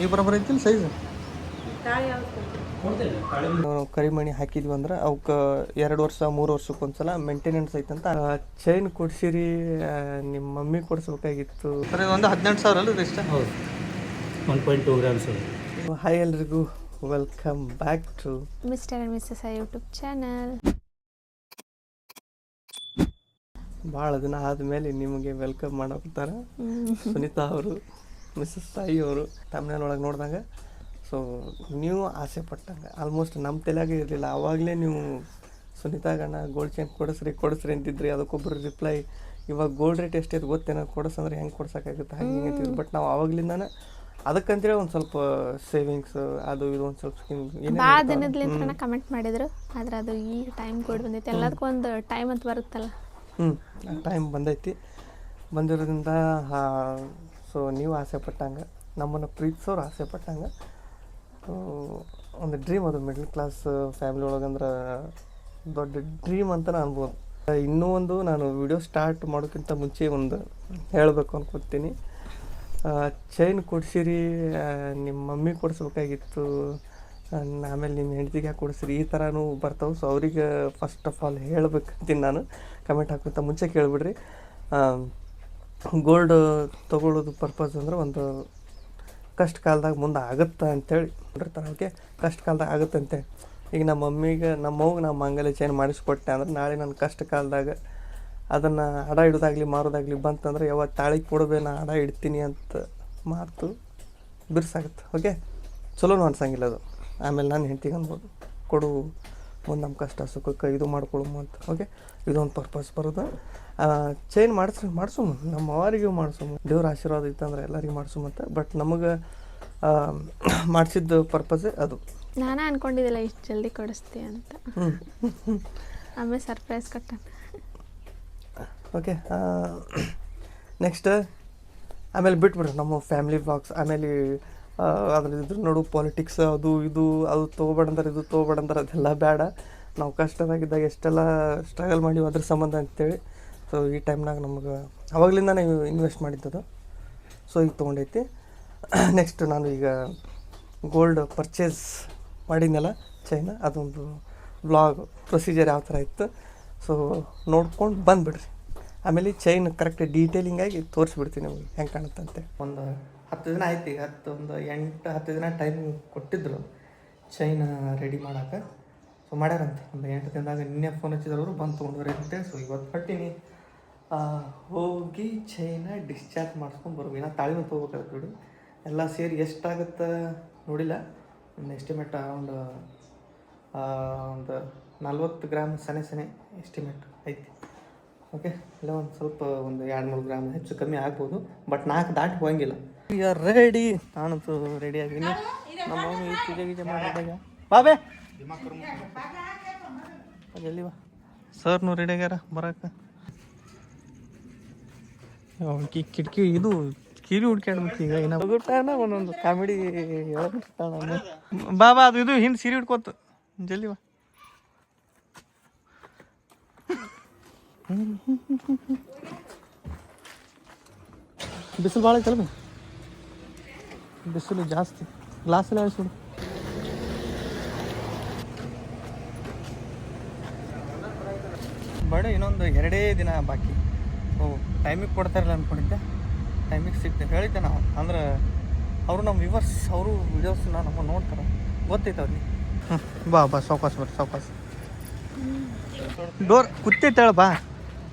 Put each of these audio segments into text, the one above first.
ಈ ಬರೋಬ್ಬರ ಐತಿಲ್ಲ ಸೈಜ್. ಕರಿಮಣಿ ಹಾಕಿದ್ವಿ ಅಂದ್ರೆ ಅವಕ್ಕೆ 2 ವರ್ಷ 3 ವರ್ಷಕ್ಕೊಂದ್ಸಲ ಮೇಂಟೆನೆನ್ಸ್ ಐತಂತ. ಚೈನ್ ಕೊಡ್ಸಿರಿ, ನಿಮ್ಮ ಮಮ್ಮಿ ಕೊಡಿಸ್ಬೇಕಾಗಿತ್ತು. ಸರ್ ಇದು ಒಂದು 18,000 ಅಲ್ಲ ಇದು ಇಷ್ಟ? ಹೌದು, 1.2 ಗ್ರಾಮ್ಸ್. ಹಾಯ್ ಎಲ್ರಿಗೂ, welcome back to Mr and Mrs YouTube channel. ಭಾಳ ದಿನ ಆದಮೇಲೆ ನಿಮಗೆ ವೆಲ್ಕಮ್ ಮಾಡೋಕ್ತಾರೆ ಸುನೀತಾ ಅವರು, ಮಿಸ್ಸಸ್ ತಾಯಿ ಅವರು. ತಮ್ಮನೇಲಿ ಒಳಗೆ ನೋಡಿದಾಗ ಸೊ ನೀವು ಆಸೆ ಪಟ್ಟಂಗೆ ಆಲ್ಮೋಸ್ಟ್ ನಮ್ಮ ತಲೆಯಾಗೆ ಇರಲಿಲ್ಲ. ಆವಾಗಲೇ ನೀವು ಸುನೀತಾಗಣ್ಣ ಗೋಲ್ಡ್ ಚೈನ್ ಕೊಡಿಸ್ರಿ ಅಂತಿದ್ರಿ. ಅದಕ್ಕೊಬ್ಬರು ರಿಪ್ಲೈ, ಇವಾಗ ಗೋಲ್ಡ್ ರೇಟ್ ಎಷ್ಟೈತೆ ಗೊತ್ತೇನೋ, ಕೊಡಿಸಂದ್ರೆ ಹೆಂಗೆ ಕೊಡ್ಸೋಕ್ಕಾಗುತ್ತೆ ಹಾಗೆ ಹಿಂಗೆ ಅಂತಿದ್ರು. ಬಟ್ ನಾವು ಆವಾಗಲಿಂದಾನೆ ಅದಕ್ಕಂತೇಳಿ ಒಂದು ಸ್ವಲ್ಪ ಸೇವಿಂಗ್ಸ್ ಅದು ಇದು ಒಂದು ಸ್ವಲ್ಪ ಭಾಳ ದಿನದ್ಲಿಂದ ಕಮೆಂಟ್ ಮಾಡಿದ್ರು. ಆದ್ರೆ ಅದು ಈಗ ಟೈಮ್ ಕೊಡ್ ಬಂದೈತೆ. ಎಲ್ಲದಕ್ಕೂ ಒಂದು ಟೈಮ್ ಅಂತ ಬರುತ್ತಲ್ಲ. ಟೈಮ್ ಬಂದೈತಿ. ಬಂದಿರೋದ್ರಿಂದ ಸೊ ನೀವು ಆಸೆ ಪಟ್ಟಂಗೆ, ನಮ್ಮನ್ನು ಪ್ರೀತಿಸೋರು ಆಸೆ ಪಟ್ಟಂಗೆ ಒಂದು ಡ್ರೀಮ್ ಅದು ಮಿಡ್ಲ್ ಕ್ಲಾಸ್ ಫ್ಯಾಮಿಲಿ ಒಳಗಂದ್ರೆ ದೊಡ್ಡ ಡ್ರೀಮ್ ಅಂತ ಅನ್ಬೋದು. ಇನ್ನೂ ಒಂದು ನಾನು ವಿಡಿಯೋ ಸ್ಟಾರ್ಟ್ ಮಾಡೋಕ್ಕಿಂತ ಮುಂಚೆ ಒಂದು ಹೇಳಬೇಕು ಅನ್ಕೊತೀನಿ. ಚೈನ್ ಕೊಡ್ಸಿರಿ, ನಿಮ್ಮ ಮಮ್ಮಿ ಕೊಡಿಸ್ಬೇಕಾಗಿತ್ತು, ಆಮೇಲೆ ನಿಮ್ಮ ಹೆಂಡತಿಗೆ ಯಾಕೆ ಕೊಡಿಸ್ರಿ, ಈ ಥರನೂ ಬರ್ತಾವೆ. ಸೊ ಅವ್ರಿಗೆ ಫಸ್ಟ್ ಆಫ್ ಆಲ್ ಹೇಳ್ಬೇಕಂತೀನಿ ನಾನು. ಕಮೆಂಟ್ ಹಾಕೋಂತ ಮುಂಚೆ ಕೇಳಿಬಿಡ್ರಿ. ಗೋಲ್ಡ್ ತೊಗೊಳ್ಳೋದು ಪರ್ಪಸ್ ಅಂದ್ರೆ ಒಂದು ಕಷ್ಟ ಕಾಲದಾಗ ಮುಂದೆ ಆಗುತ್ತೆ ಅಂತೇಳಿ ನೋಡಿರ್ತಾರೆ. ಓಕೆ, ಕಷ್ಟ ಕಾಲದಾಗ ಆಗುತ್ತೆ ಅಂತೇಳಿ. ಈಗ ನಮ್ಮ ಮಮ್ಮಿಗೆ ನಮ್ಮವ್ಗೆ ನಾವು ಮಂಗಲ ಚೈನ್ ಮಾಡಿಸ್ಕೊಟ್ಟೆ ಅಂದ್ರೆ ನಾಳೆ ನನ್ನ ಕಷ್ಟ ಕಾಲದಾಗ ಅದನ್ನು ಹಡ ಇಡೋದಾಗಲಿ ಮಾರೋದಾಗಲಿ ಬಂತಂದ್ರೆ ಯಾವತ್ತು ತಾಳಿಗೆ ಕೊಡಬೇ ನಾ ಹಡ ಇಡ್ತೀನಿ ಅಂತ ಮಾತು ಬಿರ್ಸಾಗುತ್ತೆ. ಓಕೆ, ಚಲೋನು ಅನ್ಸಂಗಿಲ್ಲ ಅದು. ಆಮೇಲೆ ನಾನು ಹೆಂಡ್ತಿಗೆ ಅನ್ಬೋದು, ಕೊಡು ಮುಂದೆ ನಮ್ಮ ಕಷ್ಟ ಸುಖಕ್ಕೆ ಇದು ಮಾಡ್ಕೊಳಮ್ಮ ಅಂತ. ಓಕೆ, ಇದೊಂದು ಪರ್ಪಸ್ ಬರೋದು. ಚೈನ್ ಮಾಡಿಸು ನಮ್ಮ ಅವರಿಗೂ ಮಾಡಿಸು, ದೇವ್ರ ಆಶೀರ್ವಾದ ಇತ್ತಂದ್ರೆ ಎಲ್ಲರಿಗೂ ಮಾಡಿಸು ಮತ್ತು. ಬಟ್ ನಮಗೆ ಮಾಡಿಸಿದ್ದು ಪರ್ಪಸ್ಸೇ ಅದು. ನಾನೇ ಅನ್ಕೊಂಡಿದ್ದಿಲ್ಲ ಇಷ್ಟು ಜಲ್ದಿ ಕೊಡಿಸ್ತೀಯ ಅಂತ. ಆಮೇಲೆ ಸರ್ಪ್ರೈಸ್ ಕೊಟ್ಟ. ಓಕೆ, ನೆಕ್ಸ್ಟ್ ಆಮೇಲೆ ಬಿಟ್ಬಿಡ್ರಿ ನಮ್ಮ ಫ್ಯಾಮಿಲಿ ವ್ಲಾಗ್ಸ್. ಆಮೇಲೆ ಅದ್ರ ಇದ್ರ ನೋಡು ಪಾಲಿಟಿಕ್ಸ್ ಅದು ಇದು, ಅದು ತೊಗೊಬೇಡಂದ್ರೆ ಇದು ತೊಗೊಬೇಡಂದ್ರೆ ಅದೆಲ್ಲ ಬೇಡ. ನಾವು ಕಷ್ಟದಾಗಿದ್ದಾಗ ಎಷ್ಟೆಲ್ಲ ಸ್ಟ್ರಗಲ್ ಮಾಡಿವಿ ಅದ್ರ ಸಂಬಂಧ ಅಂತೇಳಿ. ಸೊ ಈ ಟೈಮ್ನಾಗ ನಮಗೆ ಅವಾಗಲಿಂದ ನಾವು ಇನ್ವೆಸ್ಟ್ ಮಾಡಿದ್ದದು. ಸೊ ಈಗ ತೊಗೊಂಡೈತಿ. ನೆಕ್ಸ್ಟ್ ನಾನು ಈಗ ಗೋಲ್ಡ್ ಪರ್ಚೇಸ್ ಮಾಡಿದ್ನಲ್ಲ ಚೈನ, ಅದೊಂದು ವ್ಲಾಗ್ ಪ್ರೊಸೀಜರ್ ಯಾವ ಥರ ಇತ್ತು ಸೊ ನೋಡ್ಕೊಂಡು ಬಂದುಬಿಡ್ರಿ. ಆಮೇಲೆ ಚೈನ್ ಕರೆಕ್ಟ್ ಡೀಟೇಲಿಂಗಾಗಿ ತೋರಿಸ್ಬಿಡ್ತೀನಿ ನಿಮಗೆ ಹೆಂಗೆ ಕಾಣುತ್ತಂತೆ. ಒಂದು 10 ದಿನ ಆಯ್ತು. ಈಗ ಒಂದು 8-10 ದಿನ ಟೈಮ್ ಕೊಟ್ಟಿದ್ರು ಚೈನ್ ರೆಡಿ ಮಾಡೋಕೆ. ಸೊ ಮಾಡ್ಯಾರಂತೆ ಒಂದು 8 ದಿನದಾಗ. ನಿನ್ನೆ ಫೋನ್ ಹಚ್ಚಿದವರು ಬಂದು ತೊಗೊಂಡ್ರಿ ಅಂತೇಳಿ. ಸೊ ಇವತ್ತು ಹೊಟ್ಟಿನಿ ಹೋಗಿ ಚೈನ ಡಿಸ್ಚಾರ್ಜ್ ಮಾಡಿಸ್ಕೊಂಡು ಬರ್ಬೇಕು. ಇನ್ನೂ ತಾಳಿನೂ ತೊಗೋಬೇಕಾಗುತ್ತೆ ಬಿಡಿ. ಎಲ್ಲ ಸೇರಿ ಎಷ್ಟಾಗುತ್ತೆ ನೋಡಿಲ್ಲ, ಒಂದು ಎಸ್ಟಿಮೇಟ್ ಒಂದು 40 ಗ್ರಾಮ್ ಸನೆ ಎಸ್ಟಿಮೇಟ್ ಐತಿ. ಓಕೆ, ಇಲ್ಲ ಒಂದು ಸ್ವಲ್ಪ ಒಂದು 2-3 ಗ್ರಾಮ್ ಹೆಚ್ಚು ಕಮ್ಮಿ ಆಗ್ಬೋದು. ಬಟ್ 4 ದಾಟಿ ಹೋಗಂಗಿಲ್ಲ. ಈಗ ರೆಡಿ, ನಾನಂತೂ ರೆಡಿ ಆಗಿದ್ದೀನಿ. ನಮ್ಮ ಮಮ್ಮಿ ಪೂಜೆ ಗೀಜೆ ಮಾಡಿದಾಗ ಬಾಬೇ ಜಲ್ದಿ ಬಾ. ಸರ್ನು ರೆಡಿ ಆಗ್ಯಾರ ಬರೋಕೆ. ಕಿಟಕಿ ಇದು ಕಿವಿ ಹುಡ್ಕ್ಯಾಡ್ಬೇಕು ಈಗ. ಇನ್ನ ಒಂದೊಂದು ಕಾಮಿಡಿ ಹೇಳ್ಬಿಡ್ತಾಳೆ. ಬಾಬಾ ಅದು ಇದು ಹಿಂದೆ ಸೀರೆ ಹಿಡ್ಕೊತ ಜಲ್ದಿ ಬಾ. ಬಿಸಿಲು ಭಾಳ ಐತಲ್ಲ, ಬಿಸಿಲು ಜಾಸ್ತಿ. ಗ್ಲಾಸಲ್ಲಿ ಅಳಿಸ್ಬಿಡು. ಬಡ ಇನ್ನೊಂದು 2 ದಿನ ಬಾಕಿ. ಟೈಮಿಗೆ ಕೊಡ್ತಾರಲ್ಲ ಅಂದ್ಕೊಂಡಿದ್ದೆ, ಟೈಮಿಗೆ ಸಿಗ್ತದೆ ಹೇಳಿದ್ದೆ ನಾವು. ಅಂದ್ರೆ ಅವರು ನಮ್ಮ ವ್ಯೂವರ್ಸ್, ಅವರು ವಿಡಿಯೋಸ್ನ ನಮ್ಮ ನೋಡ್ತಾರೆ, ಗೊತ್ತೈತೆ ಅವ್ರಿಗೆ. ಬಾ ಸಾವ್ಕಾಸ ಬರ್ರಿ, ಸಾವ್ಕಾಸ. ಡೋರ್ ಕುತ್ತೈತೇಳ ಬಾ.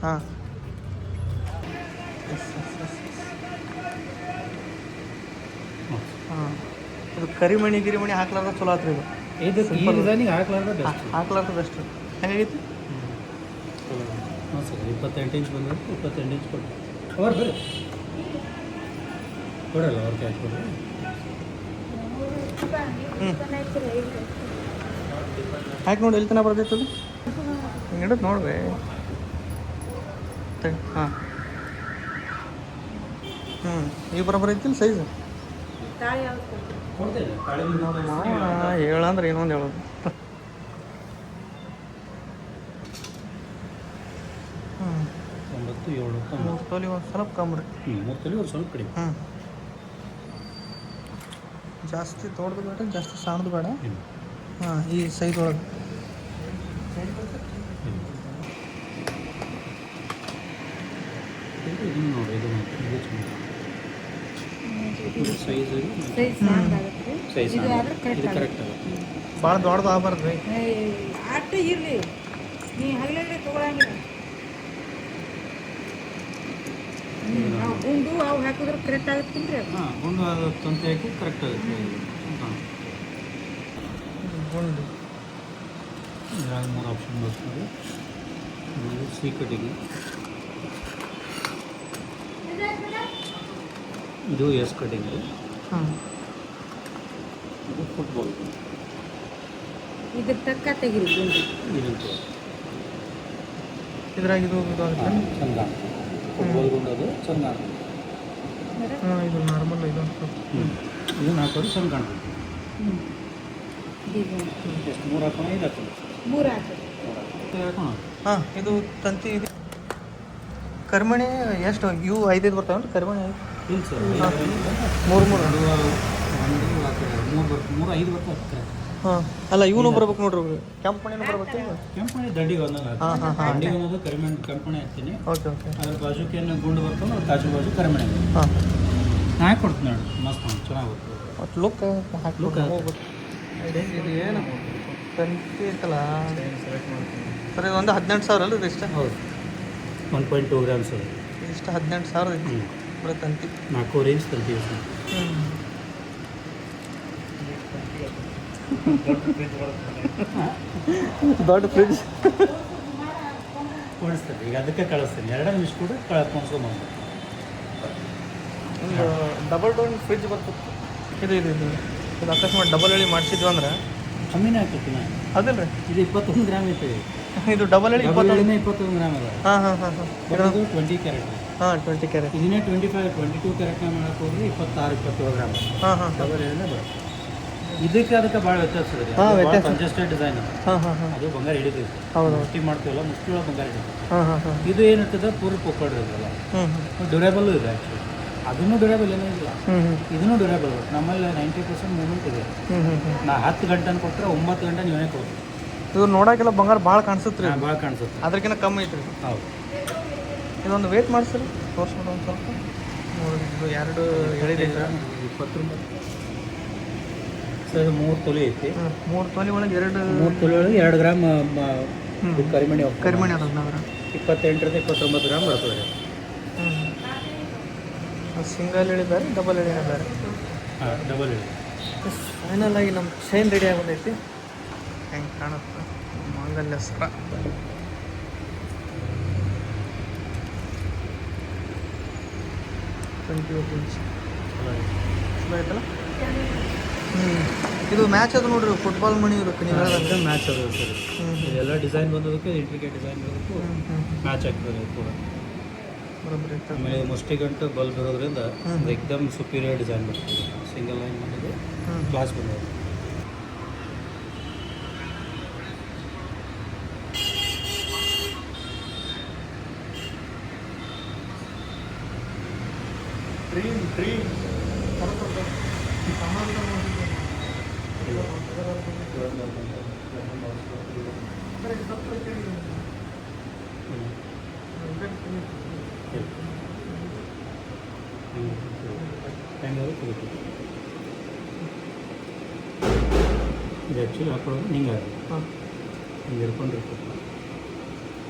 ಹಾಂ, ಹಾಂ, ಇದು ಕರಿಮಣಿ ಹಾಕ್ಲಾರ್ದ ಚಲೋ ಆತ್ರಿ. ಇದು ಹಾಕ್ಲಾರ್ದ ಬೆಸ್ಟ್. ಹೆಂಗಾಗೈತಿ? 28 ಇಂಚ್ ಬಂದ್ರೆ 28 ಇಂಚ್ ಕೊಡಿ. ಅವ್ರು ಬರ್ರಿ ಕೊಡಲ್ಲ, ಅವ್ರ ಕ್ಯಾಶ್ ಕೊಡ್ರಿ. ಹಾಕಿ ನೋಡಿ ಎಲ್ಲಿ ತನಕ ಬರ್ತೈತದು. ಹಿಂಗೆ ಹಿಡಿದು ನೋಡ್ಬೇ. ಹಾಂ, ಈಗ ಬರೋಬ್ಬರ ಐತಿಲ್ಲ ಸೈಜ್? ಹೇಳಂದ್ರೆ ಇನ್ನೊಂದು ಹೇಳೋದು. 9, 7, 3 ತೊಲಿ ಒಂದು ಸ್ವಲ್ಪ ಕಮ್ಮಿ ರೀ. 3 ತೊಲಿ ಒಂದು ಸ್ವಲ್ಪ ಕಡಿಮೆ. ಜಾಸ್ತಿ ದೊಡ್ಡದು ಬೇಡ, ಜಾಸ್ತಿ ಸಣ್ಣದು ಬೇಡ. ಇಲ್ಲ ಹಾಂ, ಈ ಸೈಜ್ ಒಳಗೆ. ಇದನ್ನು ನೋಡಿ, ಇದು ಸೈಜ್ ಸೈಜ್ ಇದು ಕರೆಕ್ಟ್ ಆಗುತ್ತೆ. ಭಾಳ ದೊಡ್ಡದು ಆಗಬಾರ್ದು ರೀ. ಅಟ್ಟ ಇರಲಿ, ನೀ ಹಗಲೇ ತೊಗೊಳಂಗಿಲ್ಲ. ನಾವು ಗುಂಡು ಅವು ಹಾಕಿದ್ರೆ ಕರೆಕ್ಟ್ ಆಗುತ್ತೆ ರೀ. ಹಾಂ, ಗುಂಡು ಅದು ತಂತಿ ಹಾಕಿ ಕರೆಕ್ಟ್ ಆಗುತ್ತೆ. ಹಾಂ, ಗುಂಡು ಇದ್ರಾಗ 3 ಆಪ್ಷನ್ ಬರ್ತದೆ. ಸಿ ಕಟಿಂಗ್, ಇದು ಎಸ್ ಕಟಿಂಗ್, ಹಾಂ. ಇದು ಫುಟ್ಬಾಲ್. ಇದ್ರ ತಕ್ಕ ತೆಗಿರಿ ಗುಂಡು. ಇದಂತೆ ಇದ್ರಾಗ ಇದು ಆಗುತ್ತೆ. ಚಂದ ಫುಟ್ಬಾಲ್ ಗುಂಡು ಅದು ಚಂದ. ಹಾಂ, ಇದು ನಾರ್ಮಲ್ ಇದು. ಇದನ್ನ ಹಾಕೋದು ಚಂದ ಕಾಣ್ತದೆ. ಡಿಸೈನ್ ಎಷ್ಟು 3 ಹಾಕೋಣ, 5 ಹಾಕೋಣ, 3 ಹಾಕ್ರಿ. ಹಾಕೋಣ. ಹಾಂ, ಇದು ತಂತಿ ಇದು ಕರಿಮಣಿ ಎಷ್ಟು ಇವು 5 ಬರ್ತಾವೆ ಕರಿಮಣಿ? ಇಲ್ಲ ಸರ್, 3 3 5 ಬರ್ತದೆ. ಹಾಂ, ಅಲ್ಲ ಇವನು ಬರ್ಬೇಕು ನೋಡ್ರಿ, ಕೆಂಪು ಮಣಿನೂ ಬರ್ಬೇಕು. ಕೆಂಪಣಿ ದಂಡಿಗೆ ಒಂದಂಗೆ ಹಾಂ ಹಾಂ ಹಾಂ. ದಂಡಿಗೆ ಒಂದೊಂದು ಕರಿಮಣಿ ಕೆಂಪಣಿ ಹಾಕ್ತೀನಿ. Okay okay. ಅದ್ರ ಬಾಜುಕ್ಕೆ ಏನು ಗುಂಡು ಬರ್ತದೆ, ಅದ್ರ ಕಾಜು ಬಾಜು ಕರಿಮಣಿ. ಹಾಂ, ನಾ ಹಾಕಿ ಕೊಡ್ತೀನಿ ನೋಡಿ, ಮಸ್ತ್ ನೋಡಿ, ಚೆನ್ನಾಗಿ ಬರ್ತದೆ. ಮತ್ತು ಲುಕ್ ಹಾಕಿ Look ಹೋಗ್ಬೇಕು. ಇದು ಏನು ತಂತಿ ಐತಲ್ಲ ಸರ್, ಇದು ಒಂದು 18,000 ಅಲ್ಲ ಇದು? ಇಷ್ಟ ಹೌದು, 1.2 ಗ್ರಾಮ್ಸ್ ಅದು. ಇಷ್ಟು 18,000 ಐತಿ ಬರೀ ತಂತಿ. 4 ಇಂಚ್ ತಂತಿ ಯೂಸ್ ಮಾಡಿ. ದೊಡ್ಡ ಫ್ರಿಡ್ಜ್ ಕೊಡಿಸ್ತಾರೆ ಈಗ, ಅದಕ್ಕೆ ಕಳಿಸ್ತೀನಿ. 2 ನಿಮಿಷ ಕೂಡ ಕೊಂಡ್ಸ್ಕೊಂಬಂದು. ಒಂದು ಡಬಲ್ ಡೋರ್ ಫ್ರಿಡ್ಜ್ ಬರ್ತದೆ. ಇದು ಇದು ಇದು ಇದು ಅಕಸ್ಮಾತ್ ಡಬಲ್ ಹೇಳಿ ಮಾಡಿಸಿದ್ವಿ ಅಂದ್ರೆ ಕಮ್ಮಿನೇ ಆಗ್ತೈತಿ. ನಾನು ಅದಲ್ಲ ರೀ, ಇದು 21 ಗ್ರಾಮ್ ಐತೆ. ಇದು ಡಬಲ್ ಹೇಳಿ 21 ಗ್ರಾಮ್ ಅದ. ಹಾಂ ಹಾಂ ಹಾಂ ಹಾಂ. ಇದು 20 ಕ್ಯಾರೆಟ್. ಹಾಂ, 20 ಕ್ಯಾರೆಟ್. ಇದನ್ನೇ 22 ಕ್ಯಾರೆಟ್ನ ಮಾಡಕ್ಕೆ ಹೋದ್ರೆ 26-27 ಗ್ರಾಮ್. ಹಾಂ ಹಾಂ ಡಬಲ್ ಹೇಳಿದ್ರೆ ಬರುತ್ತೆ. ಇದಕ್ಕೆ ಅದಕ್ಕೆ ಭಾಳ ವ್ಯತ್ಯಾಸ ಇದೆ. ಹಾಂ, ವ್ಯತ್ಯಾಸ. Congested design. ಹಾಂ ಹಾಂ ಹಾಂ. ಅದು ಬಂಗಾರ ಹಿಡಿತೈತಿ. ಹೌದು. ಮುಷ್ಟಿ ಮಾಡ್ತೀವಲ್ಲ, ಮುಷ್ಟಿ ಒಳಗೆ ಬಂಗಾರ ಹಿಡಿತೈತಿ. ಹಾಂ ಹಾಂ ಹಾಂ. ಇದು ಏನಿರ್ತದೆ ಪೂರ್ತಿ ಪೊಕ್ಕಡ್ ಇರೋದಲ್ಲ, ಹ್ಞೂ ಹ್ಞೂ ಡ್ಯೂರೇಬಲ್ಲು ಇದೆ ಆ್ಯಕ್ಚುಲಿ. ಅದನ್ನು ಡ್ಯೂರೇಬಲ್ ಏನೂ ಇಲ್ಲ, ಹ್ಞೂ ಹ್ಞೂ ಇದನ್ನು ಡ್ಯೂರೇಬಲ್. ನಮ್ಮಲ್ಲಿ 90% ಮೂವ್ಮೆಂಟ್ ಇದೆ. ಹ್ಞೂ ಹ್ಞೂ ಹ್ಞೂ. ನಾ 10 ಗಂಟೆ ಕೊಟ್ಟರೆ 9 ಗಂಟೆ ನೀವೇ ಕೊಡ್ತೀವಿ. ಇದು ನೋಡೋಕ್ಕೆಲ್ಲ ಬಂಗಾರ ಭಾಳ ಕಾಣಿಸುತ್ತೆ ರೀ. ಭಾಳ ಕಾಣಿಸುತ್ತೆ. ಅದಕ್ಕಿಂತ ಕಮ್ಮಿ ಐತ್ರಿ. ಹೌದು. ಇದೊಂದು ವೇಟ್ ಮಾಡಿಸ್ರಿ, ತೋರಿಸ್ಬಿಡು ಒಂದು ಸ್ವಲ್ಪ. ನೋಡಿ, ಇದು 2 ಹೇಳಿದೆ ಸರ್. 29 ಸರ್, 3 ತೊಲೆ ಐತಿ. 3 ತೊಲೆ ಒಳಗೆ 2 3 ತೊಲೆ ಒಳಗೆ 2 ಗ್ರಾಮ್ ಕರಿಮಣಿ ಹೋಗ್ತದೆ. ಕರಿಮಣಿ ಅದ ಅದನ್ನ 28ರಿಂದ 29 ಗ್ರಾಮ್ ಬರ್ತದೆ. ಸಿಂಗಲ್ ಹೇಳಿ ಬೇರೆ, ಡಬಲ್ ಹೇಳಿ ಬೇರೆ. ಹಾಂ, ಡಬಲ್ ಹೇಳಿ. ಫೈನಲ್ ಆಗಿ ನಮ್ಮ ಚೈನ್ ರೆಡಿ ಆಗೋದೈತಿ. ಹೆಂಗೆ ಕಾಣುತ್ತೆ ಮಾಂಗಲ್ಯ ಸರ. ಚಲೋ ಆಯ್ತಲ್ಲ. ಇದು ಮ್ಯಾಚ್ ಅದು ನೋಡ್ರಿ, ಫುಟ್ಬಾಲ್ ಮಣಿ ಇರುತ್ತೆ ನೀವು ಹೇಳಿದ್ರೆ. ಮ್ಯಾಚ್ ಅದ ಸರ್. ಇದೆಲ್ಲ ಡಿಸೈನ್ ಬಂದದಕ್ಕೆ, ಇಂಟ್ರಿಕೇಟ್ ಡಿಸೈನ್ ಬರೋದಕ್ಕೂ ಮ್ಯಾಚ್ ಆಗ್ತದೆ ಕೂಡ. ಬರೋಬ್ಬರಿ ಇರ್ತದೆ. ಆಮೇಲೆ ಮುಷ್ಟಿ ಗಂಟು ಬಲ್ಬ್ ಇರೋದ್ರಿಂದ ಅದು ಎಕ್ದಮ್ ಸುಪೀರಿಯರ್ ಡಿಸೈನ್ ಬರ್ತದೆ. ಸಿಂಗಲ್ ಲೈನ್ ಮಾಡಿದ್ದು ಕ್ಲಾಸ್ ಬಂದದ್ದು. ಇದು ಆ್ಯಕ್ಚುಲಿ ಹಾಕೊಳ್ಳೋದು ಹಿಂಗೆ ಆಗುತ್ತೆ. ಹಾಂ, ಹಿಂಗೆ ಹಿಡ್ಕೊಂಡಿರ್ತದೆ.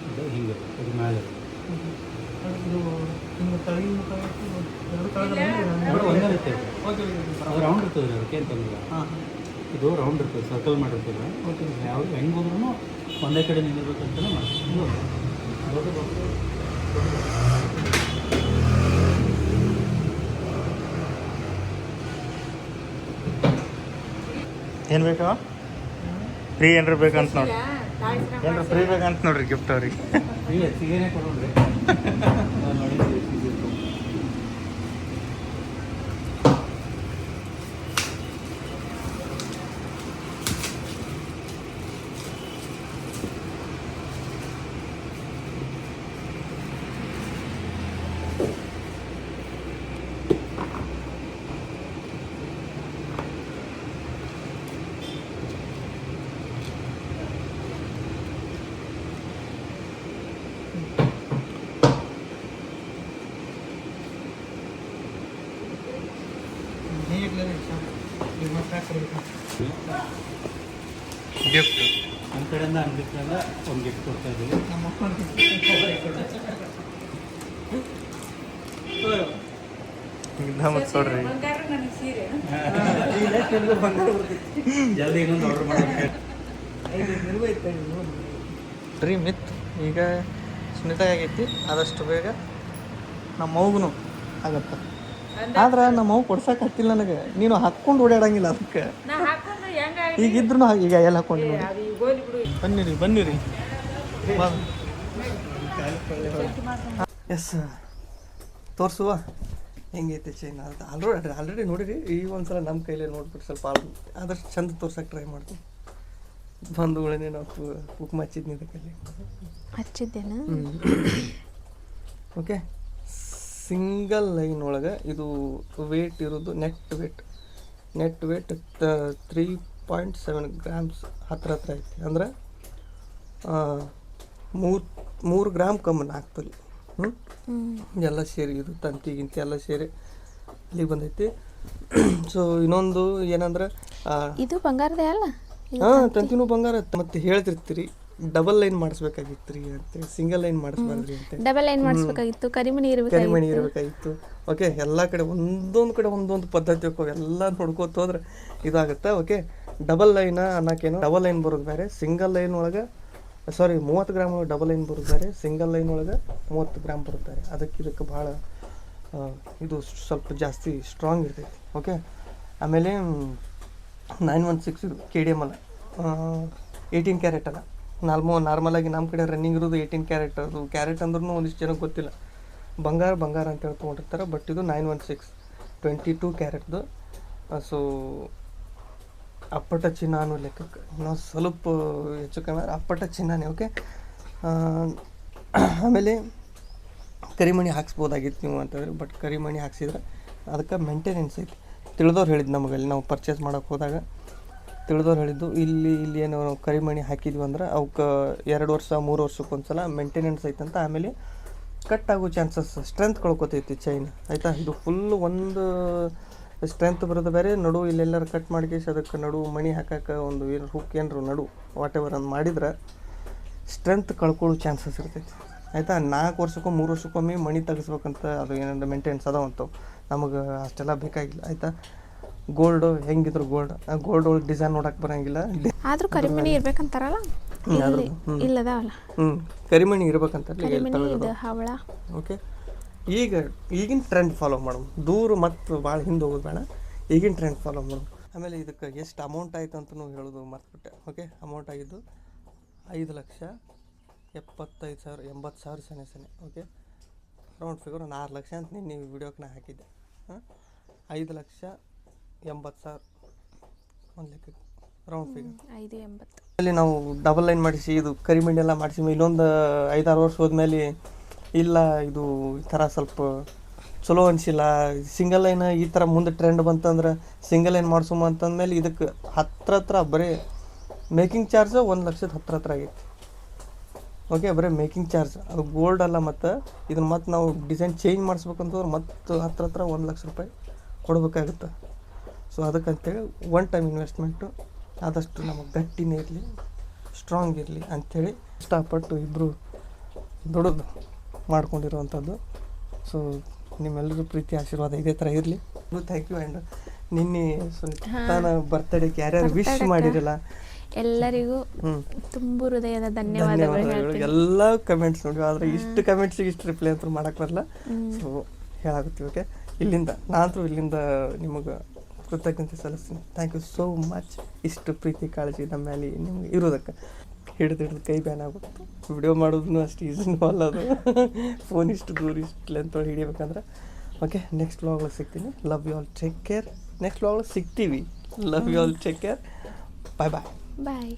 ಇದು ಹಿಂಗೆ, ಇದು ಮ್ಯಾಲೆ ಇದು ಹಿಂಗೆ ತಳಗಿನ ಎರಡು ಎರಡು ಒಂದೇ ಇರ್ತದೆ. ಓಕೆ ಅದು ರೌಂಡ್ ಇರ್ತದೆ, ಅದಕ್ಕೆ ಅಂತಂದಿಲ್ಲ. ಹಾಂ, ಇದು ರೌಂಡ್ ಇರ್ತದೆ, ಸರ್ಕಲ್ ಮಾಡಿರ್ತದೆ. ಓಕೆ. ಯಾವುದು ಹೆಂಗೆ ಹೋದ್ರೂ ಒಂದೇ ಕಡೆ ನಿಂದಿರ್ಬೇಕಂತಲೇ ಮಾಡ್ತೀವಿ. ಏನು ಬೇಕಾ? ಫ್ರೀ ಏನ್ರ ಬೇಕಂತ ನೋಡಿ, ಏನ್ರ ಫ್ರೀ ಬೇಕಂತ ನೋಡ್ರಿ ಗಿಫ್ಟ್ ಅವ್ರಿಗೆ. ಫ್ರೀ ಹೆಚ್ಚಿಗೆನೇ ಕೊಡೋಣ್ರಿ. ನೋಡಿ ಗಿಫ್ಟ್ ನಮ್ಮ ಕಡೆಯಿಂದ ಅನ್ಲಿಕ್ಕಿಂದ ಒಂದು ಗಿಫ್ಟ್ ಕೊಡ್ತಾ ಇದ್ದೀವಿ. ನಮ್ಮ ಮತ್ತೆ ನೋಡ್ರಿ ಬಂಗಾರ ನನಗೆ ಸೀರೆ ಜಲ್ದಿ ಇನ್ನೊಂದು ಆರ್ಡರ್ ಮಾಡೋಕೆ ಡ್ರೀಮ್ ಇತ್ತು. ಈಗ ಸುನಿತಾ ಆಗೈತಿ, ಆದಷ್ಟು ಬೇಗ ನಮ್ಮ ಮಗುನು ಆಗತ್ತೆ. ಆದ್ರೆ ನಮ್ಮ ಮಗು ಕೊಡ್ಸಕ್ಕೆ ಹತ್ತಿಲ್ಲ ನನಗೆ. ನೀನು ಹಾಕ್ಕೊಂಡು ಓಡಾಡಂಗಿಲ್ಲ ಅದಕ್ಕೆ. ನಾ ಹಾಕೊಂಡು ಹೆಂಗ ಈಗ ಇದ್ರು ಈಗ ಎಲ್ಲ ಹಾಕೊಂಡು ಅದು ಗೋಲಿ ಬಿಡು ಬನ್ನಿರಿ ಎಸ್ ತೋರಿಸುವ ಹೆಂಗೈತೆ ಚೈನ್ ಅಂತ. ಆಲ್ರೆಡಿ ನೋಡಿರಿ. ಈಗ ಒಂದ್ಸಲ ನಮ್ಮ ಕೈಲೇ ನೋಡ್ಬಿಟ್ಟು ಸ್ವಲ್ಪ ಆದಷ್ಟು ಚಂದ ತೋರ್ಸಕ್ಕೆ ಟ್ರೈ ಮಾಡ್ತೀನಿ. ಬಂಧುಗಳನ್ನೇ ನಾವು ಕುಕ್ಮ ಹಚ್ಚಿದ್ನಿ ಇದಕ್ಕಲ್ಲಿ. ಹಚ್ಚಿದ್ದೇನು? ಓಕೆ, ಸಿಂಗಲ್ ಲೈನ್ ಒಳಗೆ ಇದು ವೇಟ್ ಇರೋದು ನೆಟ್ ವೇಟ್ 3.7 ಗ್ರಾಮ್ಸ್ ಹತ್ರ ಐತಿ. ಅಂದ್ರೆ 3 ಗ್ರಾಮ್ ಕಮ್ಮಿ 4 ತೊಲಿ. ಎಲ್ಲ ಸೇರಿ ಇದು ತಂತಿ ಗಿಂತಿ ಎಲ್ಲ ಸೇರಿ ಅಲ್ಲಿಗೆ ಬಂದೈತಿ. ಸೊ ಇನ್ನೊಂದು ಏನಂದ್ರೆ ಇದು ಬಂಗಾರದೇ ಅಲ್ಲ? ಹಾಂ, ತಂತಿನೂ ಬಂಗಾರ. ಮತ್ತೆ ಹೇಳ್ತಿರ್ತೀರಿ ಡಬಲ್ ಲೈನ್ ಮಾಡಿಸ್ಬೇಕಾಗಿತ್ತು ರೀ ಅಂತೇಳಿ, ಸಿಂಗಲ್ ಲೈನ್ ಮಾಡಿಸ್ಬಾರ್ದ್ರಿ ಅಂತೇಳಿ. ಡಬಲ್ ಲೈನ್ ಮಾಡಿಸ್ಬೇಕಾಗಿತ್ತು, ಕರಿಮಣಿ ಇರಬೇಕಾಗಿತ್ತು. ಓಕೆ, ಎಲ್ಲ ಕಡೆ ಒಂದೊಂದು ಪದ್ಧತಿ ಹೋಗ್ತಾವೆ. ಎಲ್ಲ ನೋಡ್ಕೋತ ಹೋದ್ರೆ ಇದಾಗುತ್ತೆ. ಓಕೆ, ಡಬಲ್ ಲೈನ ಅನ್ನೋಕೇನು, ಡಬಲ್ ಲೈನ್ ಬರೋದು ಬೇರೆ, ಸಿಂಗಲ್ ಲೈನ್ ಒಳಗೆ 30 ಗ್ರಾಮ್ ಒಳಗೆ ಡಬಲ್ ಲೈನ್ ಬರೋದು ಬೇರೆ, ಸಿಂಗಲ್ ಲೈನ್ ಒಳಗೆ 30 ಗ್ರಾಮ್ ಬರುತ್ತಾರೆ. ಇದಕ್ಕೆ ಭಾಳ ಇದು ಸ್ವಲ್ಪ ಜಾಸ್ತಿ ಸ್ಟ್ರಾಂಗ್ ಇರ್ತೈತಿ. ಓಕೆ, ಆಮೇಲೆ 916 ಇದು KDM ಅಲ್ಲ, 18 ಕ್ಯಾರೆಟ್ ಅಲ್ಲ. ನಾರ್ಮಲಾಗಿ ನಮ್ಮ ಕಡೆ ರನ್ನಿಂಗ್ ಇರೋದು 18 ಕ್ಯಾರೆಟ್. ಅದು ಕ್ಯಾರೆಟ್ ಅಂದ್ರೂ ಒಂದಿಷ್ಟು ಜನಕ್ಕೆ ಗೊತ್ತಿಲ್ಲ. ಬಂಗಾರ ಅಂತ ಹೇಳಿ ತೊಗೊಂಡಿರ್ತಾರೆ. ಬಟ್ ಇದು 916 22 ಕ್ಯಾರೆಟ್ದು. ಸೊ ಅಪ್ಪಟ ಚಿನ್ನ ಅನ್ನೋ ಲೆಕ್ಕಕ್ಕೆ ನಾವು ಸ್ವಲ್ಪ ಹೆಚ್ಚು ಕಮ್ಮಿ ಅಪ್ಪಟ ಚಿನ್ನನೇ. ಓಕೆ, ಆಮೇಲೆ ಕರಿಮಣಿ ಹಾಕ್ಸ್ಬೋದಾಗಿತ್ತು ನೀವು ಅಂತಂದರೆ, ಬಟ್ ಕರಿಮಣಿ ಹಾಕ್ಸಿದ್ರೆ ಅದಕ್ಕೆ ಮೇಂಟೆನೆನ್ಸ್ ಐತಿ. ತಿಳಿದವ್ರು ಹೇಳಿದ್ದು ನಮಗಲ್ಲಿ ನಾವು ಪರ್ಚೇಸ್ ಮಾಡೋಕ್ಕೆ ಹೋದಾಗ ತಿಳಿದವ್ರು ಹೇಳಿದ್ದು, ಇಲ್ಲಿ ಏನು ಕರಿಮಣಿ ಹಾಕಿದ್ವಿ ಅಂದ್ರೆ ಅವಕ್ಕೆ 2 ವರ್ಷ 3 ವರ್ಷಕ್ಕೊಂದ್ಸಲ ಮೇಂಟೆನೆನ್ಸ್ ಐತಂತ. ಆಮೇಲೆ ಕಟ್ ಆಗೋ ಚಾನ್ಸಸ್, ಸ್ಟ್ರೆಂತ್ ಕಳ್ಕೊತೈತಿ ಚೈನ್. ಆಯಿತಾ, ಇದು ಫುಲ್ ಒಂದು ಸ್ಟ್ರೆಂತ್ ಬರೋದು ಬೇರೆ. ನಡು ಇಲ್ಲೆಲ್ಲರೂ ಕಟ್ ಮಾಡಿಕೇಸಿ ಅದಕ್ಕೆ ನಡು ಮಣಿ ಹಾಕಕ್ಕೆ ಒಂದು ಹುಕ್ ಏನಾರು ನಡು ವಾಟ್ ಎವರ್ ಅಂತ ಮಾಡಿದ್ರೆ ಸ್ಟ್ರೆಂತ್ ಕಳ್ಕೊಳ್ಳೋ ಚಾನ್ಸಸ್ ಇರ್ತೈತಿ. ಆಯಿತಾ, 4 ವರ್ಷಕ್ಕೂ 3 ವರ್ಷಕ್ಕೊಮ್ಮೆ ಮಣಿ ತೆಗಿಸ್ಬೇಕಂತ ಅದು ಏನಾದ್ರು ಮೇಂಟೆನೆನ್ಸ್ ಅದಾವಂತವು. ನಮಗೆ ಅಷ್ಟೆಲ್ಲ ಬೇಕಾಗಿಲ್ಲ. ಆಯಿತಾ, ಗೋಲ್ಡು ಹೆಂಗಿದ್ರು ಗೋಲ್ಡ್ ಒಳಗೆ ಡಿಸೈನ್ ನೋಡಕ್ಕೆ ಬರೋಂಗಿಲ್ಲ. ಆದರೂ ಕರಿಮಣಿ ಇರ್ಬೇಕಂತಾರಲ್ಲ, ಇಲ್ಲದಾವಲ್ಲ. ಕರಿಮಣಿ ಇರ್ಬೇಕಂತ ಹವಳ. ಓಕೆ, ಈಗಿನ ಟ್ರೆಂಡ್ ಫಾಲೋ ಮಾಡೋಣ. ದೂರ ಮತ್ತು ಭಾಳ ಹಿಂದೆ ಹೋಗೋದು ಬೇಡ, ಈಗಿನ ಟ್ರೆಂಡ್ ಫಾಲೋ ಮಾಡೋಣ. ಆಮೇಲೆ ಇದಕ್ಕೆ ಎಷ್ಟು ಅಮೌಂಟ್ ಆಯಿತು ಅಂತಲೂ ಹೇಳೋದು ಮರ್ತ್ಬಿಟ್ಟೆ. ಓಕೆ, ಅಮೌಂಟ್ ಆಗಿದ್ದು 5,75,000 ಸನೆ. ಓಕೆ, ರೌಂಡ್ ಫಿಗರ್ 4 ಲಕ್ಷ ಅಂತ ನೀವು ವಿಡಿಯೋಕ್ಕೆ ನಾ ಹಾಕಿದ್ದೆ. 5,80,000 ಒಂದು ಲೆಕ್ಕಕ್ಕೆ ರೌಂಡ್ ಫಿಗರ್ 580. ಅಲ್ಲಿ ನಾವು ಡಬಲ್ ಲೈನ್ ಮಾಡಿಸಿ ಇದು ಕರಿಮಣಿ ಎಲ್ಲ ಮಾಡಿಸಿ ಇಲ್ಲೊಂದು 5-6 ವರ್ಷ ಹೋದ್ಮೇಲೆ ಇಲ್ಲ ಇದು ಈ ಥರ ಸ್ವಲ್ಪ ಚಲೋ ಅನಿಸಿಲ್ಲ, ಸಿಂಗಲ್ ಲೈನ್ ಈ ಥರ ಮುಂದೆ ಟ್ರೆಂಡ್ ಬಂತಂದ್ರೆ ಸಿಂಗಲ್ ಲೈನ್ ಮಾಡಿಸೋಮ ಅಂತಂದಮೇಲೆ ಇದಕ್ಕೆ ಹತ್ರ ಬರೀ ಮೇಕಿಂಗ್ ಚಾರ್ಜ್ 1 ಲಕ್ಷದ ಹತ್ರ ಆಗೈತಿ. ಓಕೆ, ಬರೀ ಮೇಕಿಂಗ್ ಚಾರ್ಜ್, ಅದು ಗೋಲ್ಡ್ ಅಲ್ಲ. ಮತ್ತು ಇದನ್ನು ಮತ್ತೆ ನಾವು ಡಿಸೈನ್ ಚೇಂಜ್ ಮಾಡಿಸ್ಬೇಕಂತಂದ್ರೆ ಮತ್ತು ಹತ್ರ 1 ಲಕ್ಷ ರೂಪಾಯಿ ಕೊಡಬೇಕಾಗುತ್ತೆ. ಸೊ ಅದಕ್ಕಂತೇಳಿ ಒನ್ ಟೈಮ್ ಇನ್ವೆಸ್ಟ್ಮೆಂಟು. ಆದಷ್ಟು ನಮಗೆ ಗಟ್ಟಿನೇ ಇರಲಿ, ಸ್ಟ್ರಾಂಗ್ ಇರಲಿ ಅಂಥೇಳಿ ಇಷ್ಟಪಟ್ಟು ಇಬ್ಬರು ದುಡಿದು ಮಾಡ್ಕೊಂಡಿರುವಂಥದ್ದು. ಸೊ ನಿಮ್ಮೆಲ್ಲರೂ ಪ್ರೀತಿ ಆಶೀರ್ವಾದ ಇದೇ ಥರ ಇರಲಿ. Thank you. ಆ್ಯಂಡ್ ನಿನ್ನೆ ಸುನಿತಾನ ಬರ್ತ್ಡೇಗೆ ಯಾರ್ಯಾರು ವಿಶ್ ಮಾಡಿರಲ್ಲ ಎಲ್ಲರಿಗೂ ತುಂಬ ಹೃದಯದ ಧನ್ಯವಾದಗಳು. ಎಲ್ಲ ಕಮೆಂಟ್ಸ್ ನೋಡಿ, ಆದರೆ ಇಷ್ಟು ಕಮೆಂಟ್ಸಿಗೆ ಇಷ್ಟು ರಿಪ್ಲೈ ಅಂತೂ ಮಾಡೋಕ್ಕೆ ಬರಲ್ಲ. ಸೊ ಹೇಳಾಗುತ್ತೀವಿ. ಓಕೆ, ಇಲ್ಲಿಂದ ನಿಮಗೆ ಕೃತಜ್ಞತೆ ಸಲ್ಲಿಸ್ತೀನಿ. Thank you so much. ಇಷ್ಟು ಪ್ರೀತಿ ಕಾಳಜಿ ನಮ್ಮ ಮೇಲೆ ನಿಮ್ಗೆ ಇರೋದಕ್ಕೆ. ಹಿಡಿದು ಕೈ ಬ್ಯಾನ್ ಆಗುತ್ತೆ. ವಿಡಿಯೋ ಮಾಡೋದನ್ನು ಅಷ್ಟು ಈಸಿನೂ ಅಲ್ಲ ಅದು. ಫೋನ್ ಇಷ್ಟು ದೂರ ಇಷ್ಟು ಲೆಂತ್ ಒಳಗೆ ಹಿಡಿಬೇಕಂದ್ರೆ. ಓಕೆ, ನೆಕ್ಸ್ಟ್ ವ್ಲಾಗಲ್ಲಿ ಸಿಗ್ತೀನಿ. Love you all, take care. Next ವ್ಲಾಗಲ್ಲಿ ಸಿಗ್ತೀವಿ. Love you all, take care. Bye.